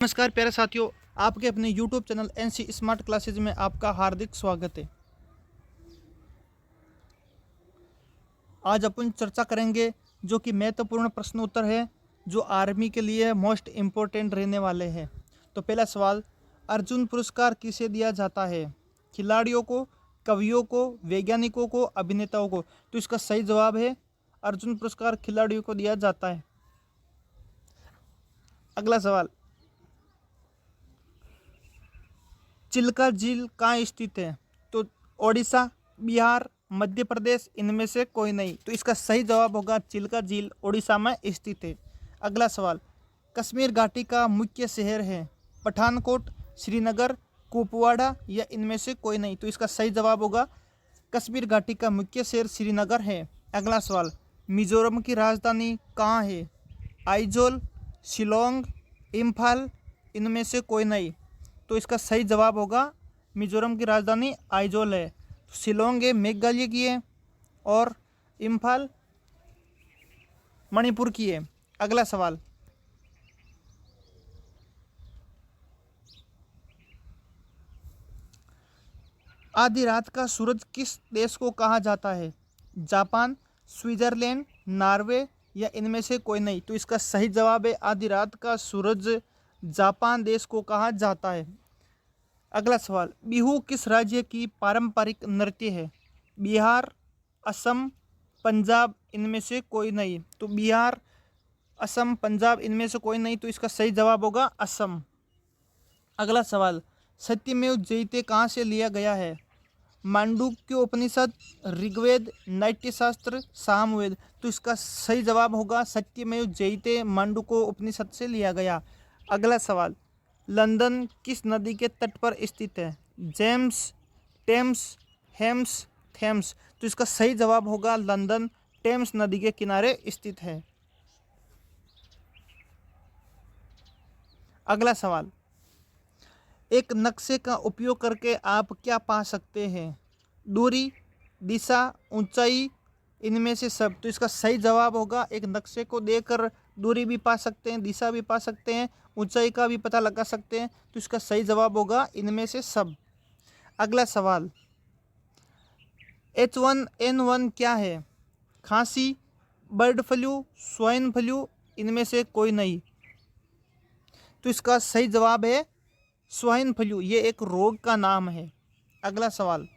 नमस्कार प्यारे साथियों, आपके अपने YouTube channel NC smart classes में आपका हार्दिक स्वागत है। आज अपन चर्चा करेंगे जो कि महत्वपूर्ण प्रश्न उत्तर है जो आर्मी के लिए मोस्ट इम्पोर्टेंट रहने वाले हैं। तो पहला सवाल, अर्जुन पुरस्कार किसे दिया जाता है? खिलाड़ियों को, कवियों को, वैज्ञानिकों को, अभिनेताओं को? तो इसका सही जवाब है अर्जुन पुरस्कार खिलाड़ियों को दिया जाता है। अगला सवाल, चिल्का झील कहाँ स्थित है? तो ओडिशा, बिहार, मध्य प्रदेश, इनमें से कोई नहीं। तो इसका सही जवाब होगा चिल्का झील ओडिशा में स्थित है। अगला सवाल, कश्मीर घाटी का मुख्य शहर है? पठानकोट, श्रीनगर, कुपवाड़ा या इनमें से कोई नहीं। तो इसका सही जवाब होगा कश्मीर घाटी का मुख्य शहर श्रीनगर है। अगला सवाल, मिजोरम की राजधानी कहाँ है? आइजोल, शिलोंग, इम्फाल, इनमें से कोई नहीं। तो इसका सही जवाब होगा मिजोरम की राजधानी आइजोल है। शिलोंग है मेघालय की है और इम्फाल मणिपुर की है। अगला सवाल, आधी रात का सूरज किस देश को कहा जाता है? जापान, स्विट्जरलैंड, नॉर्वे या इनमें से कोई नहीं। तो इसका सही जवाब है आधी रात का सूरज जापान देश को कहा जाता है। अगला सवाल, बिहू किस राज्य की पारंपरिक नृत्य है? बिहार, असम, पंजाब, इनमें से कोई नहीं। तो बिहार, असम, पंजाब, इनमें से कोई नहीं। तो इसका सही जवाब होगा असम। अगला सवाल, सत्यमेव जयते कहाँ से लिया गया है? मांडुक्य उपनिषद, ऋग्वेद, नाट्यशास्त्र, सामवेद? तो इसका सही जवाब होगा सत्यमेव जयते मांडुक्य उपनिषद से लिया गया। अगला सवाल, लंदन किस नदी के तट पर स्थित है? James, Tames, Hames, Thames? तो इसका सही जवाब होगा लंदन टेम्स नदी के किनारे स्थित है। अगला सवाल, एक नक्शे का उपयोग करके आप क्या पा सकते हैं? दूरी, दिशा, ऊंचाई, इनमें से सब? तो इसका सही जवाब होगा एक नक्शे को देखकर दूरी भी पा सकते हैं, दिशा भी पा सकते हैं, ऊंचाई का भी पता लगा सकते हैं। तो इसका सही जवाब होगा इनमें से सब। अगला सवाल, H1N1 क्या है? खांसी, बर्ड फ्लू, स्वाइन फ्लू, इनमें से कोई नहीं। तो इसका सही जवाब है स्वाइन फ्लू, ये एक रोग का नाम है। अगला सवाल,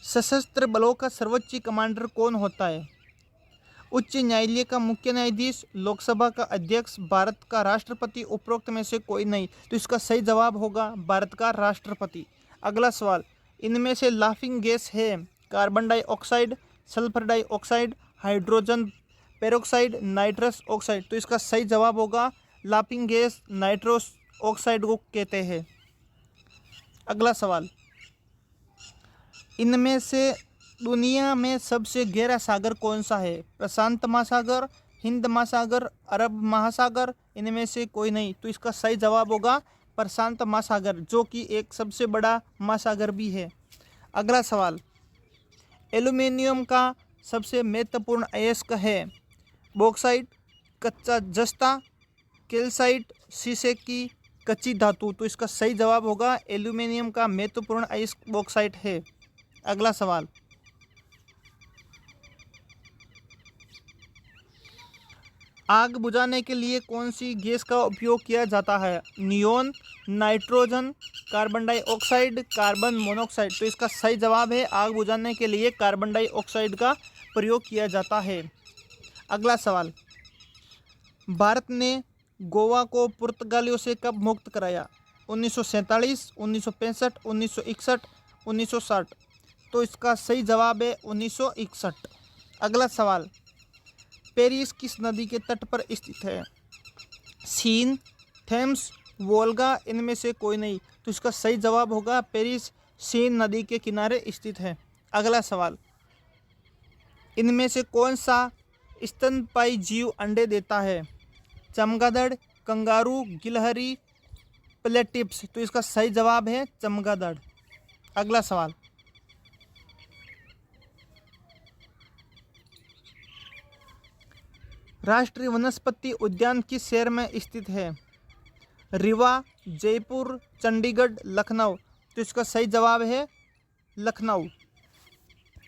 सशस्त्र बलों का सर्वोच्च कमांडर कौन होता है? उच्च न्यायालय का मुख्य न्यायाधीश, लोकसभा का अध्यक्ष, भारत का राष्ट्रपति, उपरोक्त में से कोई नहीं। तो इसका सही जवाब होगा भारत का राष्ट्रपति। अगला सवाल, इनमें से लाफिंग गैस है? Carbon dioxide, sulphur dioxide, hydrogen peroxide, nitrous oxide? तो इसका सही जवाब होगा लाफिंग गैस नाइट्रस ऑक्साइड को कहते हैं। अगला सवाल, इनमें से दुनिया में सबसे गहरा सागर कौन सा है? प्रशांत महासागर, हिंद महासागर, अरब महासागर, इनमें से कोई नहीं। तो इसका सही जवाब होगा प्रशांत महासागर, जो कि एक सबसे बड़ा महासागर भी है। अगला सवाल, एल्यूमिनियम का सबसे महत्वपूर्ण अयस्क है? बॉक्साइट, कच्चा जस्ता, कैल्साइट, शीशे की कच्ची धातु? तो इसका सही जवाब होगा एल्यूमिनियम का महत्वपूर्ण अयस्क बॉक्साइट है। अगला सवाल, आग बुझाने के लिए कौन सी गैस का उपयोग किया जाता है? Neon, nitrogen, carbon dioxide, carbon monoxide? तो इसका सही जवाब है आग बुझाने के लिए कार्बन डाइऑक्साइड का प्रयोग किया जाता है। अगला सवाल, भारत ने गोवा को पुर्तगालियों से कब मुक्त कराया? 1947, 1965, 1961, 1960? तो इसका सही जवाब है 1961। अगला सवाल, पेरिस किस नदी के तट पर स्थित है? सीन, थेम्स, वोल्गा, इनमें से कोई नहीं। तो इसका सही जवाब होगा पेरिस सीन नदी के किनारे स्थित है। अगला सवाल, इनमें से कौन सा स्तनपायी जीव अंडे देता है? चमगादड़, कंगारू, गिलहरी, प्लेटिप्स? तो इसका सही जवाब है चमगादड़। अगला सवाल, राष्ट्रीय वनस्पति उद्यान किस शहर में स्थित है? रीवा, जयपुर, चंडीगढ़, लखनऊ। तो इसका सही जवाब है लखनऊ।